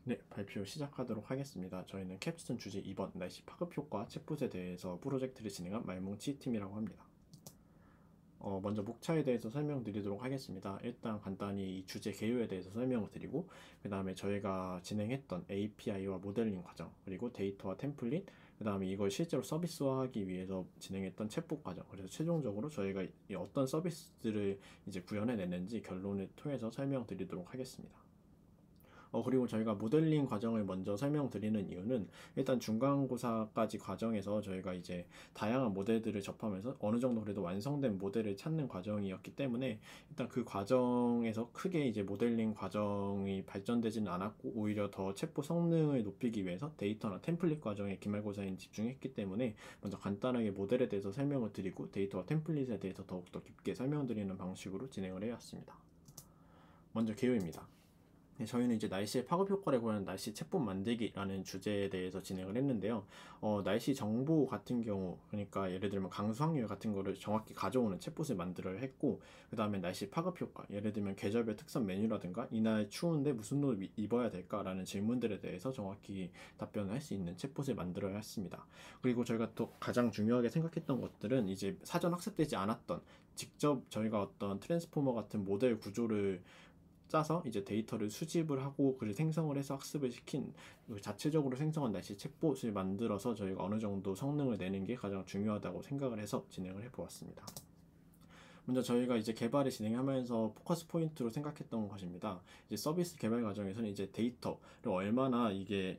네, 발표 시작하도록 하겠습니다. 저희는 캡스톤 주제 2번 날씨 파급 효과 챗봇에 대해서 프로젝트를 진행한 말뭉치 팀이라고 합니다. 먼저 목차에 대해서 설명드리도록 하겠습니다. 일단 간단히 이 주제 개요에 대해서 설명을 드리고, 그 다음에 저희가 진행했던 API와 모델링 과정, 그리고 데이터와 템플릿, 그 다음에 이걸 실제로 서비스화하기 위해서 진행했던 챗봇 과정, 그래서 최종적으로 저희가 이 어떤 서비스들을 이제 구현해냈는지 결론을 통해서 설명드리도록 하겠습니다. 그리고 저희가 모델링 과정을 먼저 설명드리는 이유는, 일단 중간고사까지 과정에서 저희가 이제 다양한 모델들을 접하면서 어느 정도 그래도 완성된 모델을 찾는 과정이었기 때문에, 일단 그 과정에서 크게 이제 모델링 과정이 발전되지는 않았고, 오히려 더 챗봇 성능을 높이기 위해서 데이터나 템플릿 과정에 기말고사에 집중했기 때문에, 먼저 간단하게 모델에 대해서 설명을 드리고 데이터와 템플릿에 대해서 더욱더 깊게 설명드리는 방식으로 진행을 해왔습니다. 먼저 개요입니다. 네, 저희는 이제 날씨의 파급 효과를 구하는 날씨 챗봇 만들기라는 주제에 대해서 진행을 했는데요. 날씨 정보 같은 경우, 그러니까 예를 들면 강수 확률 같은 거를 정확히 가져오는 챗봇을 만들어야 했고, 그 다음에 날씨 파급 효과, 예를 들면 계절별 특선 메뉴라든가 이날 추운데 무슨 옷을 입어야 될까라는 질문들에 대해서 정확히 답변을 할 수 있는 챗봇을 만들어야 했습니다. 그리고 저희가 또 가장 중요하게 생각했던 것들은 이제 사전 학습되지 않았던, 직접 저희가 어떤 트랜스포머 같은 모델 구조를 짜서 이제 데이터를 수집을 하고 그를 생성을 해서 학습을 시킨, 자체적으로 생성한 날씨 챗봇을 만들어서 저희가 어느 정도 성능을 내는 게 가장 중요하다고 생각을 해서 진행을 해 보았습니다. 먼저 저희가 이제 개발을 진행하면서 포커스 포인트로 생각했던 것입니다. 이제 서비스 개발 과정에서는 이제 데이터를 얼마나 이게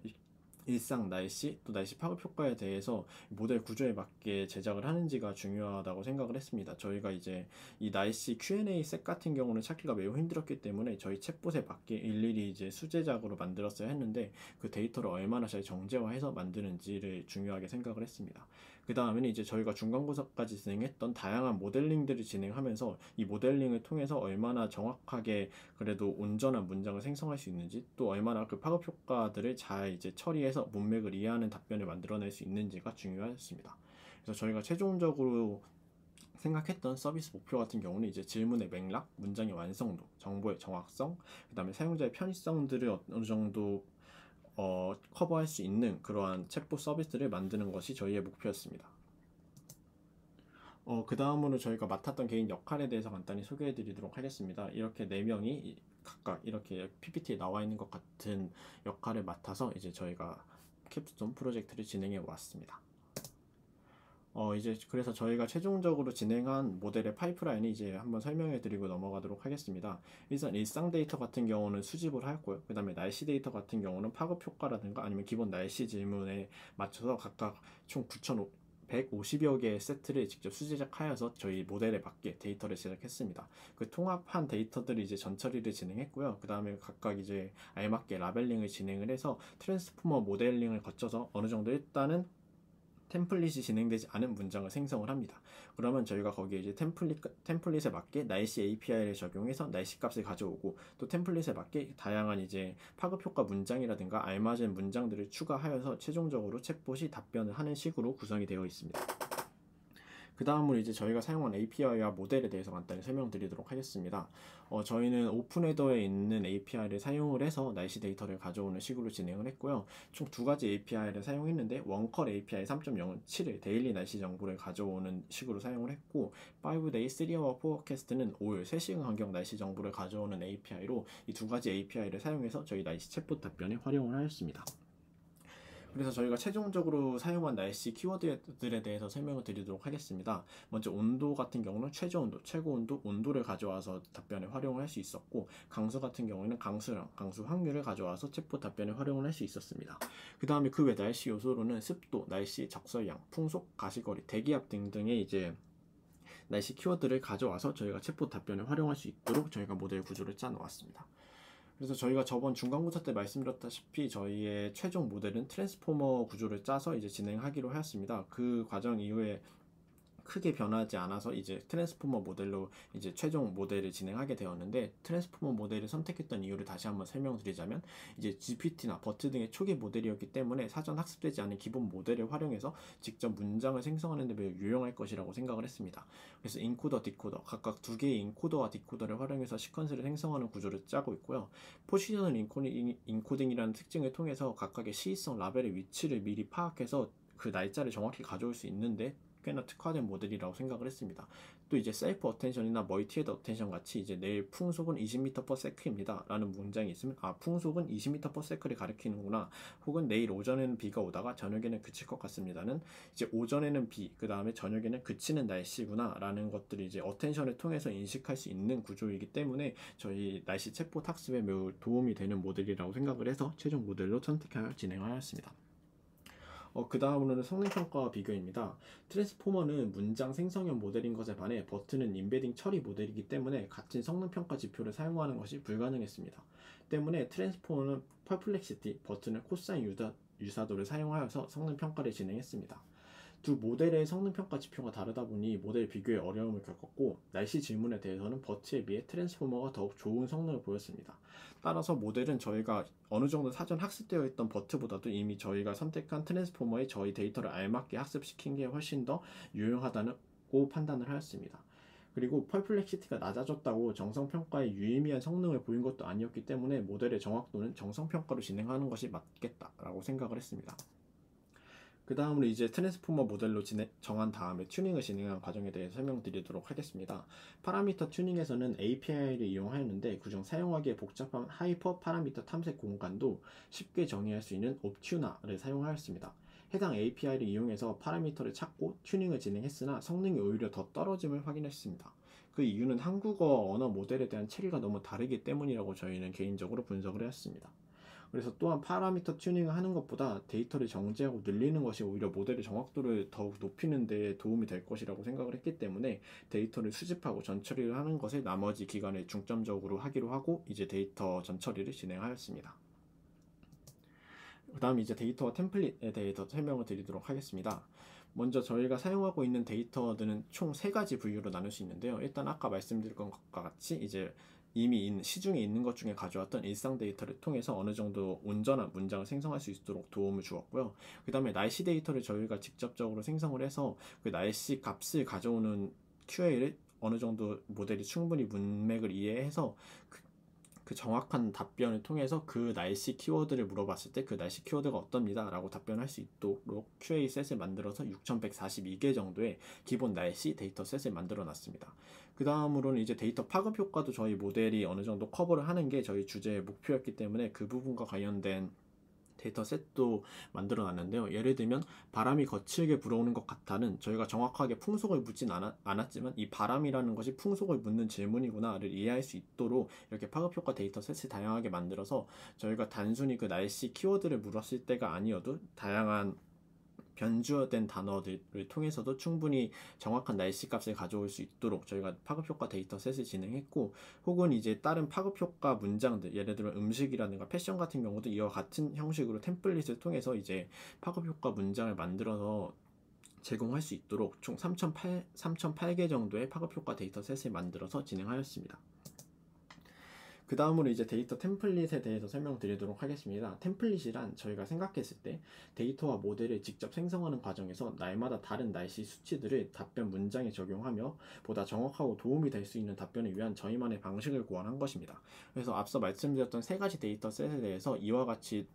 일상 날씨 또 날씨 파급 효과에 대해서 모델 구조에 맞게 제작을 하는지가 중요하다고 생각을 했습니다. 저희가 이제 이 날씨 Q&A 셋 같은 경우는 찾기가 매우 힘들었기 때문에 저희 챗봇에 맞게 일일이 이제 수제작으로 만들었어야 했는데, 그 데이터를 얼마나 잘 정제화해서 만드는지를 중요하게 생각을 했습니다. 그 다음에는 이제 저희가 중간고사까지 진행했던 다양한 모델링들을 진행하면서 이 모델링을 통해서 얼마나 정확하게 그래도 온전한 문장을 생성할 수 있는지, 또 얼마나 그 파급 효과들을 잘 이제 처리해서 문맥을 이해하는 답변을 만들어낼 수 있는지가 중요했습니다. 그래서 저희가 최종적으로 생각했던 서비스 목표 같은 경우는 이제 질문의 맥락, 문장의 완성도, 정보의 정확성, 그 다음에 사용자의 편의성들을 어느 정도 커버할 수 있는 그러한 챗봇 서비스를 만드는 것이 저희의 목표였습니다. 그 다음으로 저희가 맡았던 개인 역할에 대해서 간단히 소개해 드리도록 하겠습니다. 이렇게 4명이 각각 이렇게 PPT에 나와 있는 것 같은 역할을 맡아서 이제 저희가 캡스톤 프로젝트를 진행해 왔습니다. 이제 그래서 저희가 최종적으로 진행한 모델의 파이프라인이 이제 한번 설명해 드리고 넘어가도록 하겠습니다. 일상 데이터 같은 경우는 수집을 하였고요. 그 다음에 날씨 데이터 같은 경우는 파급 효과라든가 아니면 기본 날씨 질문에 맞춰서 각각 총 9,150여 개의 세트를 직접 수제작하여서 저희 모델에 맞게 데이터를 제작했습니다. 그 통합한 데이터들을 이제 전처리를 진행했고요. 그 다음에 각각 이제 알맞게 라벨링을 진행을 해서 트랜스포머 모델링을 거쳐서 어느 정도 일단은 템플릿이 진행되지 않은 문장을 생성을 합니다. 그러면 저희가 거기에 이제 템플릿에 맞게 날씨 API를 적용해서 날씨 값을 가져오고, 또 템플릿에 맞게 다양한 이제 파급 효과 문장이라든가 알맞은 문장들을 추가하여서 최종적으로 챗봇이 답변을 하는 식으로 구성이 되어 있습니다. 그 다음으로 이제 저희가 사용한 API와 모델에 대해서 간단히 설명드리도록 하겠습니다. 저희는 오픈헤더에 있는 API를 사용을 해서 날씨 데이터를 가져오는 식으로 진행을 했고요. 총 2가지 API를 사용했는데, 원컬 API 3.0은 7일 데일리 날씨 정보를 가져오는 식으로 사용을 했고, 5day 3hour forecast는 5일 3시간 간격 날씨 정보를 가져오는 API로 이 2가지 API를 사용해서 저희 날씨 챗봇 답변에 활용을 하였습니다. 그래서 저희가 최종적으로 사용한 날씨 키워드들에 대해서 설명을 드리도록 하겠습니다. 먼저 온도 같은 경우는 최저 온도, 최고 온도, 온도를 가져와서 답변에 활용을 할 수 있었고, 강수 같은 경우에는 강수량, 강수 확률을 가져와서 챗봇 답변에 활용을 할 수 있었습니다. 그 다음에 그 외 날씨 요소로는 습도, 날씨 적설량, 풍속, 가시거리, 대기압 등등의 이제 날씨 키워드를 가져와서 저희가 챗봇 답변에 활용할 수 있도록 저희가 모델 구조를 짜 놓았습니다. 그래서 저희가 저번 중간고사 때 말씀드렸다시피 저희의 최종 모델은 트랜스포머 구조를 짜서 이제 진행하기로 하였습니다. 그 과정 이후에 크게 변하지 않아서 이제 트랜스포머 모델로 이제 최종 모델을 진행하게 되었는데, 트랜스포머 모델을 선택했던 이유를 다시 한번 설명드리자면, 이제 GPT나 버트 등의 초기 모델이었기 때문에 사전 학습되지 않은 기본 모델을 활용해서 직접 문장을 생성하는 데 매우 유용할 것이라고 생각을 했습니다. 그래서 인코더, 디코더 각각 두 개의 인코더와 디코더를 활용해서 시퀀스를 생성하는 구조를 짜고 있고요. 포지셔널 인코딩이라는 특징을 통해서 각각의 시의성 라벨의 위치를 미리 파악해서 그 날짜를 정확히 가져올 수 있는데 꽤나 특화된 모델이라고 생각을 했습니다. 또 이제 셀프 어텐션이나 멀티헤드 어텐션 같이 이제 내일 풍속은 20m/s입니다 라는 문장이 있으면, 아, 풍속은 20m/s를 가리키는구나, 혹은 내일 오전에는 비가 오다가 저녁에는 그칠 것 같습니다는 이제 오전에는 비, 그 다음에 저녁에는 그치는 날씨구나 라는 것들이 이제 어텐션을 통해서 인식할 수 있는 구조이기 때문에 저희 날씨 챗봇 학습에 매우 도움이 되는 모델이라고 생각을 해서 최종 모델로 선택하여 진행하였습니다. 그 다음으로는 성능평가와 비교입니다. 트랜스포머는 문장 생성형 모델인 것에 반해 버트는 임베딩 처리 모델이기 때문에 같은 성능평가 지표를 사용하는 것이 불가능했습니다. 때문에 트랜스포머는 퍼플렉시티, 버트는 코사인 유사도를 사용하여서 성능평가를 진행했습니다. 두 모델의 성능평가 지표가 다르다 보니 모델 비교에 어려움을 겪었고, 날씨 질문에 대해서는 버트에 비해 트랜스포머가 더욱 좋은 성능을 보였습니다. 따라서 모델은 저희가 어느 정도 사전 학습되어 있던 버트보다도 이미 저희가 선택한 트랜스포머에 저희 데이터를 알맞게 학습시킨 게 훨씬 더 유용하다고 판단을 하였습니다. 그리고 퍼플렉시티가 낮아졌다고 정성평가에 유의미한 성능을 보인 것도 아니었기 때문에 모델의 정확도는 정성평가로 진행하는 것이 맞겠다라고 생각을 했습니다. 그 다음으로 이제 트랜스포머 모델로 정한 다음에 튜닝을 진행한 과정에 대해 설명드리도록 하겠습니다. 파라미터 튜닝에서는 API를 이용하였는데, 그중 사용하기에 복잡한 하이퍼 파라미터 탐색 공간도 쉽게 정의할 수 있는 옵튜나를 사용하였습니다. 해당 API를 이용해서 파라미터를 찾고 튜닝을 진행했으나 성능이 오히려 더 떨어짐을 확인했습니다. 그 이유는 한국어 언어 모델에 대한 체계가 너무 다르기 때문이라고 저희는 개인적으로 분석을 했습니다. 그래서 또한 파라미터 튜닝을 하는 것보다 데이터를 정제하고 늘리는 것이 오히려 모델의 정확도를 더욱 높이는 데 도움이 될 것이라고 생각을 했기 때문에 데이터를 수집하고 전처리를 하는 것을 나머지 기간에 중점적으로 하기로 하고 이제 데이터 전처리를 진행하였습니다. 그 다음 이제 데이터와 템플릿에 대해서 설명을 드리도록 하겠습니다. 먼저 저희가 사용하고 있는 데이터들은 총 3가지 분류로 나눌 수 있는데요. 일단 아까 말씀드린 것과 같이 이제 이미 시중에 있는 것 중에 가져왔던 일상 데이터를 통해서 어느 정도 온전한 문장을 생성할 수 있도록 도움을 주었고요. 그 다음에 날씨 데이터를 저희가 직접적으로 생성을 해서 그 날씨 값을 가져오는 QA를 어느 정도 모델이 충분히 문맥을 이해해서 그 정확한 답변을 통해서 그 날씨 키워드를 물어봤을 때 그 날씨 키워드가 어떻습니다 라고 답변할 수 있도록 QA 셋을 만들어서 6142개 정도의 기본 날씨 데이터 셋을 만들어 놨습니다. 그 다음으로는 이제 데이터 파급 효과도 저희 모델이 어느 정도 커버를 하는 게 저희 주제의 목표였기 때문에 그 부분과 관련된 데이터 셋도 만들어 놨는데요. 예를 들면 바람이 거칠게 불어오는 것 같다는 저희가 정확하게 풍속을 묻진 않았지만 이 바람이라는 것이 풍속을 묻는 질문이구나를 이해할 수 있도록 이렇게 파급효과 데이터 셋을 다양하게 만들어서 저희가 단순히 그 날씨 키워드를 물었을 때가 아니어도 다양한 변주된 단어들을 통해서도 충분히 정확한 날씨 값을 가져올 수 있도록 저희가 파급효과 데이터 셋을 진행했고, 혹은 이제 다른 파급효과 문장들, 예를 들어 음식이라든가 패션 같은 경우도 이와 같은 형식으로 템플릿을 통해서 이제 파급효과 문장을 만들어서 제공할 수 있도록 총 3008개 정도의 파급효과 데이터 셋을 만들어서 진행하였습니다. 그 다음으로 이제 데이터 템플릿에 대해서 설명드리도록 하겠습니다. 템플릿이란 저희가 생각했을 때 데이터와 모델을 직접 생성하는 과정에서 날마다 다른 날씨 수치들을 답변 문장에 적용하며 보다 정확하고 도움이 될 수 있는 답변을 위한 저희만의 방식을 고안한 것입니다. 그래서 앞서 말씀드렸던 3가지 데이터 셋에 대해서 이와 같이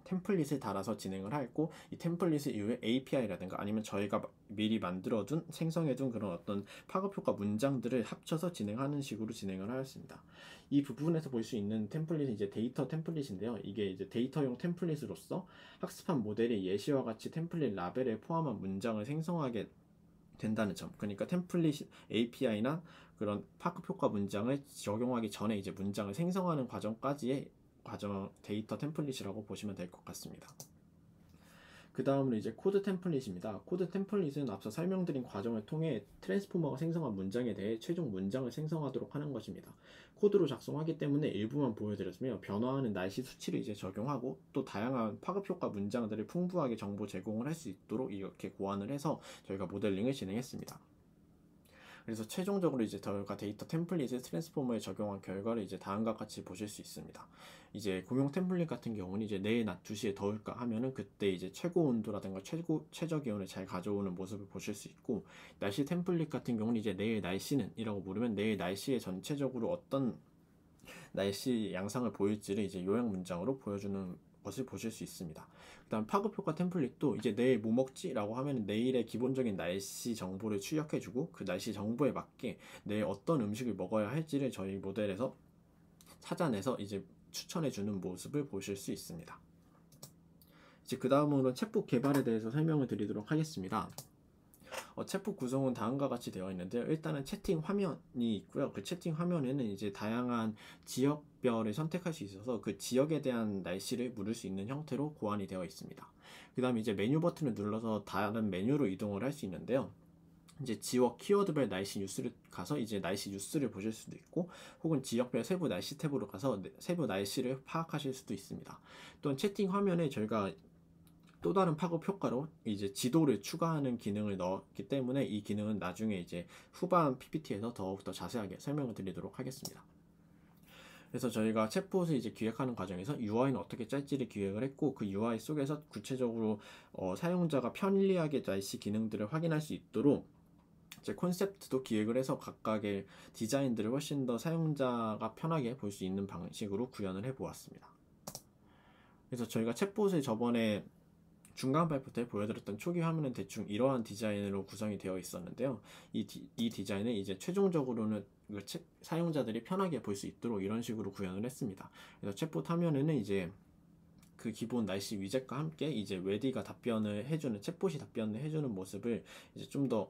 템플릿을 달아서 진행을 하였고, 이 템플릿을 이후에 API라든가 아니면 저희가 미리 만들어둔 생성해둔 그런 어떤 파급효과 문장들을 합쳐서 진행하는 식으로 진행을 하였습니다. 이 부분에서 볼 수 있는 템플릿은 이제 데이터 템플릿인데요. 이게 이제 데이터용 템플릿으로서 학습한 모델이 예시와 같이 템플릿 라벨에 포함한 문장을 생성하게 된다는 점. 그러니까 템플릿 API나 그런 파급효과 문장을 적용하기 전에 이제 문장을 생성하는 과정까지의 데이터 템플릿이라고 보시면 될 것 같습니다. 그 다음은 이제 코드 템플릿입니다. 코드 템플릿은 앞서 설명드린 과정을 통해 트랜스포머가 생성한 문장에 대해 최종 문장을 생성하도록 하는 것입니다. 코드로 작성하기 때문에 일부만 보여드렸으며 변화하는 날씨 수치를 이제 적용하고 또 다양한 파급 효과 문장들을 풍부하게 정보 제공을 할 수 있도록 이렇게 고안을 해서 저희가 모델링을 진행했습니다. 그래서 최종적으로 이제 저희가 데이터 템플릿을 트랜스포머에 적용한 결과를 이제 다음과 같이 보실 수 있습니다. 이제 공용 템플릿 같은 경우는 이제 내일 낮 2시에 더울까 하면은 그때 이제 최고 온도라든가 최저 기온을 잘 가져오는 모습을 보실 수 있고, 날씨 tem플릿 같은 경우는 이제 내일 날씨는 이라고 물으면 내일 날씨에 전체적으로 어떤 날씨 양상을 보일지를 이제 요약 문장으로 보여주는 것을 보실 수 있습니다. 그 다음 파급 효과 템플릿도 이제 내일 뭐 먹지? 라고 하면 내일의 기본적인 날씨 정보를 출력해주고 그 날씨 정보에 맞게 내일 어떤 음식을 먹어야 할지를 저희 모델에서 찾아내서 이제 추천해주는 모습을 보실 수 있습니다. 이제 그 다음으로 챗봇 개발에 대해서 설명을 드리도록 하겠습니다. 챗봇 구성은 다음과 같이 되어 있는데요. 일단은 채팅 화면이 있고요. 그 채팅 화면에는 이제 다양한 지역별을 선택할 수 있어서 그 지역에 대한 날씨를 물을 수 있는 형태로 고안이 되어 있습니다. 그 다음에 이제 메뉴 버튼을 눌러서 다른 메뉴로 이동을 할 수 있는데요. 이제 지역 키워드별 날씨 뉴스를 가서 이제 날씨 뉴스를 보실 수도 있고, 혹은 지역별 세부 날씨 탭으로 가서 세부 날씨를 파악하실 수도 있습니다. 또한 채팅 화면에 저희가 또 다른 파급 효과로 이제 지도를 추가하는 기능을 넣었기 때문에 이 기능은 나중에 이제 후반 PPT에서 더욱더 자세하게 설명을 드리도록 하겠습니다. 그래서 저희가 챗봇을 이제 기획하는 과정에서 UI는 어떻게 짤지를 기획을 했고, 그 UI 속에서 구체적으로 사용자가 편리하게 날씨 기능들을 확인할 수 있도록 이제 콘셉트도 기획을 해서 각각의 디자인들을 훨씬 더 사용자가 편하게 볼 수 있는 방식으로 구현을 해 보았습니다. 그래서 저희가 챗봇을 저번에 중간 발표 때 보여드렸던 초기 화면은 대충 이러한 디자인으로 구성이 되어 있었는데요. 이 디자인은 이제 최종적으로는 사용자들이 편하게 볼 수 있도록 이런 식으로 구현을 했습니다. 그래서 챗봇 화면에는 이제 그 기본 날씨 위젯과 함께 이제 웨디가 답변을 해주는, 챗봇이 답변을 해주는 모습을 이제 좀 더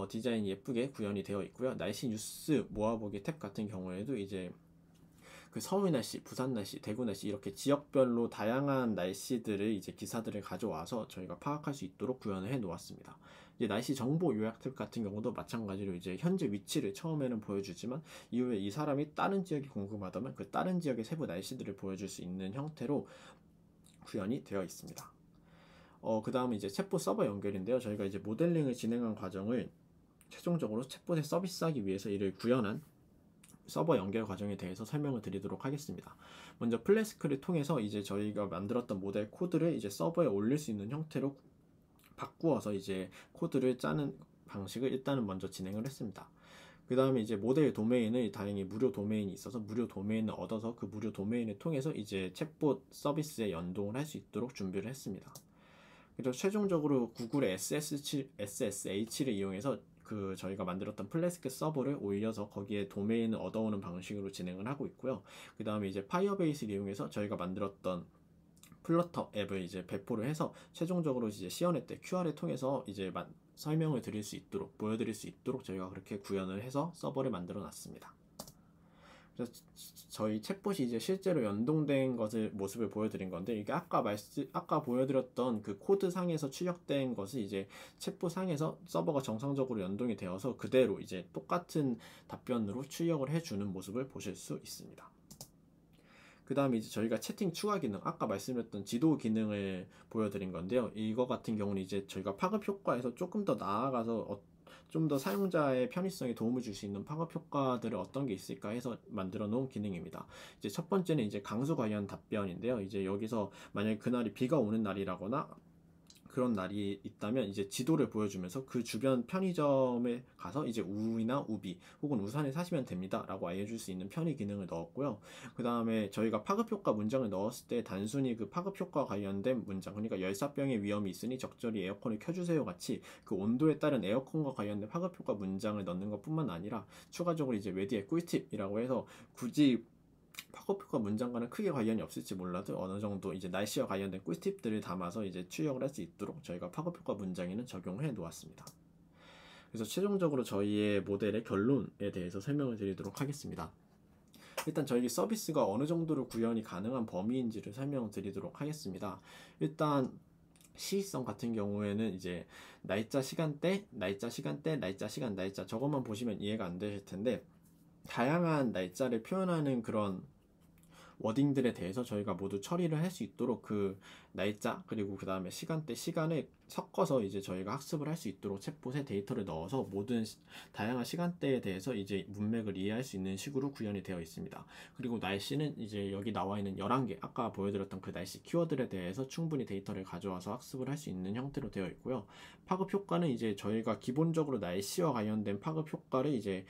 디자인이 예쁘게 구현이 되어 있고요. 날씨 뉴스 모아보기 탭 같은 경우에도 이제 그 서울 날씨, 부산 날씨, 대구 날씨 이렇게 지역별로 다양한 날씨들을 이제 기사들을 가져와서 저희가 파악할 수 있도록 구현을 해 놓았습니다. 이제 날씨 정보 요약 탭 같은 경우도 마찬가지로 이제 현재 위치를 처음에는 보여주지만 이후에 이 사람이 다른 지역이 궁금하다면 그 다른 지역의 세부 날씨들을 보여줄 수 있는 형태로 구현이 되어 있습니다. 그 다음에 이제 챗봇 서버 연결인데요. 저희가 이제 모델링을 진행한 과정을 최종적으로 챗봇에 서비스하기 위해서 이를 구현한 서버 연결 과정에 대해서 설명을 드리도록 하겠습니다. 먼저 플래스크를 통해서 이제 저희가 만들었던 모델 코드를 이제 서버에 올릴 수 있는 형태로 바꾸어서 이제 코드를 짜는 방식을 일단은 먼저 진행을 했습니다. 그 다음에 이제 모델 도메인을 다행히 무료 도메인이 있어서 무료 도메인을 얻어서 그 무료 도메인을 통해서 이제 챗봇 서비스에 연동을 할 수 있도록 준비를 했습니다. 그래서 최종적으로 구글의 SSH를 이용해서 그 저희가 만들었던 플래스크 서버를 올려서 거기에 도메인을 얻어오는 방식으로 진행을 하고 있고요. 그 다음에 이제 파이어베이스를 이용해서 저희가 만들었던 플러터 앱을 이제 배포를 해서 최종적으로 이제 시연회 때 QR을 통해서 이제 설명을 드릴 수 있도록, 보여드릴 수 있도록 저희가 그렇게 구현을 해서 서버를 만들어 놨습니다. 그래서 저희 챗봇이 이제 실제로 연동된 모습을 보여드린 건데, 이게 아까 보여드렸던 그 코드 상에서 출력된 것이 이제 챗봇 상에서 서버가 정상적으로 연동이 되어서 그대로 이제 똑같은 답변으로 출력을 해주는 모습을 보실 수 있습니다. 그 다음에 이제 저희가 채팅 추가 기능, 아까 말씀드렸던 지도 기능을 보여드린 건데요. 이거 같은 경우는 이제 저희가 파급 효과에서 조금 더 나아가서 좀 더 사용자의 편의성에 도움을 줄 수 있는 파급 효과들을 어떤 게 있을까 해서 만들어 놓은 기능입니다. 이제 첫 번째는 이제 강수 관련 답변인데요. 이제 여기서 만약에 그날이 비가 오는 날이라거나 그런 날이 있다면 이제 지도를 보여주면서 그 주변 편의점에 가서 이제 우이나 우비 혹은 우산을 사시면 됩니다 라고 알려줄 수 있는 편의 기능을 넣었고요. 그 다음에 저희가 파급효과 문장을 넣었을 때 단순히 그 파급효과 관련된 문장, 그러니까 열사병의 위험이 있으니 적절히 에어컨을 켜주세요 같이 그 온도에 따른 에어컨과 관련된 파급효과 문장을 넣는 것 뿐만 아니라 추가적으로 이제 웨디의 꿀팁이라고 해서 굳이 파급효과 문장과는 크게 관련이 없을지 몰라도 어느 정도 이제 날씨와 관련된 꿀팁들을 담아서 이제 출력을 할 수 있도록 저희가 파급효과 문장에는 적용해 놓았습니다. 그래서 최종적으로 저희의 모델의 결론에 대해서 설명을 드리도록 하겠습니다. 일단 저희 서비스가 어느 정도로 구현이 가능한 범위인지를 설명을 드리도록 하겠습니다. 일단 시의성 같은 경우에는 이제 날짜, 시간대, 날짜, 시간대, 날짜, 시간, 날짜 저것만 보시면 이해가 안 되실 텐데, 다양한 날짜를 표현하는 그런 워딩들에 대해서 저희가 모두 처리를 할 수 있도록 그 날짜 그리고 그 다음에 시간대 시간을 섞어서 이제 저희가 학습을 할 수 있도록 챗봇에 데이터를 넣어서 모든 다양한 시간대에 대해서 이제 문맥을 이해할 수 있는 식으로 구현이 되어 있습니다. 그리고 날씨는 이제 여기 나와 있는 11개 아까 보여드렸던 그 날씨 키워드에 대해서 충분히 데이터를 가져와서 학습을 할 수 있는 형태로 되어 있고요. 파급 효과는 이제 저희가 기본적으로 날씨와 관련된 파급 효과를 이제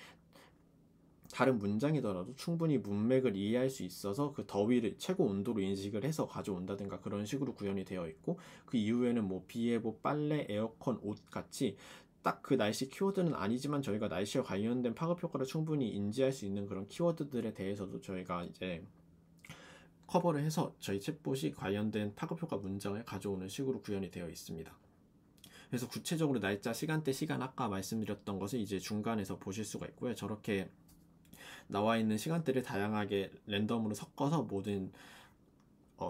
다른 문장이더라도 충분히 문맥을 이해할 수 있어서 그 더위를 최고 온도로 인식을 해서 가져온다든가 그런 식으로 구현이 되어 있고, 그 이후에는 뭐 비예보, 빨래, 에어컨, 옷 같이 딱 그 날씨 키워드는 아니지만 저희가 날씨와 관련된 파급 효과를 충분히 인지할 수 있는 그런 키워드들에 대해서도 저희가 이제 커버를 해서 저희 챗봇이 관련된 파급 효과 문장을 가져오는 식으로 구현이 되어 있습니다. 그래서 구체적으로 날짜, 시간대, 시간 아까 말씀드렸던 것을 이제 중간에서 보실 수가 있고요. 저렇게 나와 있는 시간대를 다양하게 랜덤으로 섞어서 모든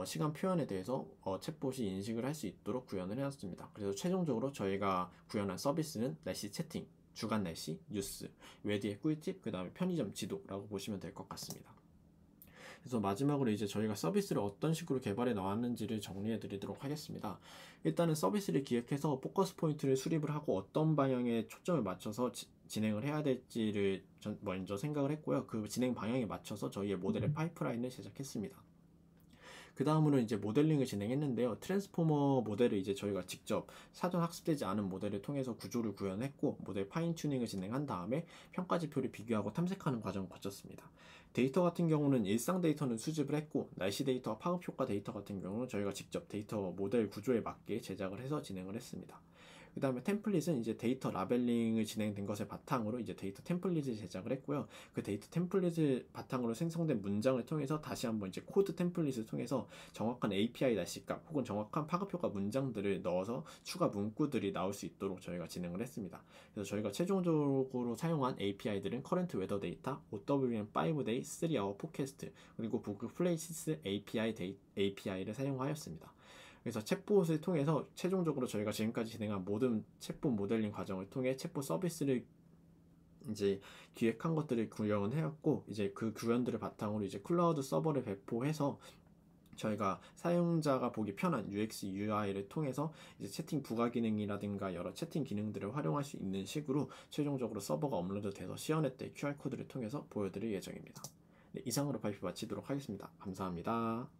시간 표현에 대해서 챗봇이 인식을 할 수 있도록 구현을 해놨습니다. 그래서 최종적으로 저희가 구현한 서비스는 날씨 채팅, 주간 날씨, 뉴스, 외디의 꿀팁, 그 다음에 편의점 지도라고 보시면 될 것 같습니다. 그래서 마지막으로 이제 저희가 서비스를 어떤 식으로 개발해 나왔는지를 정리해 드리도록 하겠습니다. 일단은 서비스를 기획해서 포커스 포인트를 수립을 하고 어떤 방향에 초점을 맞춰서 진행을 해야 될지를 먼저 생각을 했고요. 그 진행 방향에 맞춰서 저희의 모델의 파이프라인을 제작했습니다. 그 다음으로 이제 모델링을 진행했는데요. 트랜스포머 모델을 이제 저희가 직접 사전 학습되지 않은 모델을 통해서 구조를 구현했고, 모델 파인 튜닝을 진행한 다음에 평가지표를 비교하고 탐색하는 과정을 거쳤습니다. 데이터 같은 경우는 일상 데이터는 수집을 했고, 날씨 데이터와 파급 효과 데이터 같은 경우는 저희가 직접 데이터 모델 구조에 맞게 제작을 해서 진행을 했습니다. 그 다음에 템플릿은 이제 데이터 라벨링을 진행된 것을 바탕으로 이제 데이터 템플릿을 제작을 했고요. 그 데이터 템플릿을 바탕으로 생성된 문장을 통해서 다시 한번 이제 코드 템플릿을 통해서 정확한 API 날씨값 혹은 정확한 파급효과 문장들을 넣어서 추가 문구들이 나올 수 있도록 저희가 진행을 했습니다. 그래서 저희가 최종적으로 사용한 API들은 커런트 웨더 데이터, OWM5day, 3hour 포캐스트, 그리고 구글 플레이시스 API를 사용하였습니다. 그래서 챗봇을 통해서 최종적으로 저희가 지금까지 진행한 모든 챗봇 모델링 과정을 통해 챗봇 서비스를 이제 기획한 것들을 구현을 해왔고, 이제 그 구현들을 바탕으로 이제 클라우드 서버를 배포해서 저희가 사용자가 보기 편한 UX, UI를 통해서 이제 채팅 부가 기능이라든가 여러 채팅 기능들을 활용할 수 있는 식으로 최종적으로 서버가 업로드 돼서 시연했던 QR코드를 통해서 보여드릴 예정입니다. 네, 이상으로 발표 마치도록 하겠습니다. 감사합니다.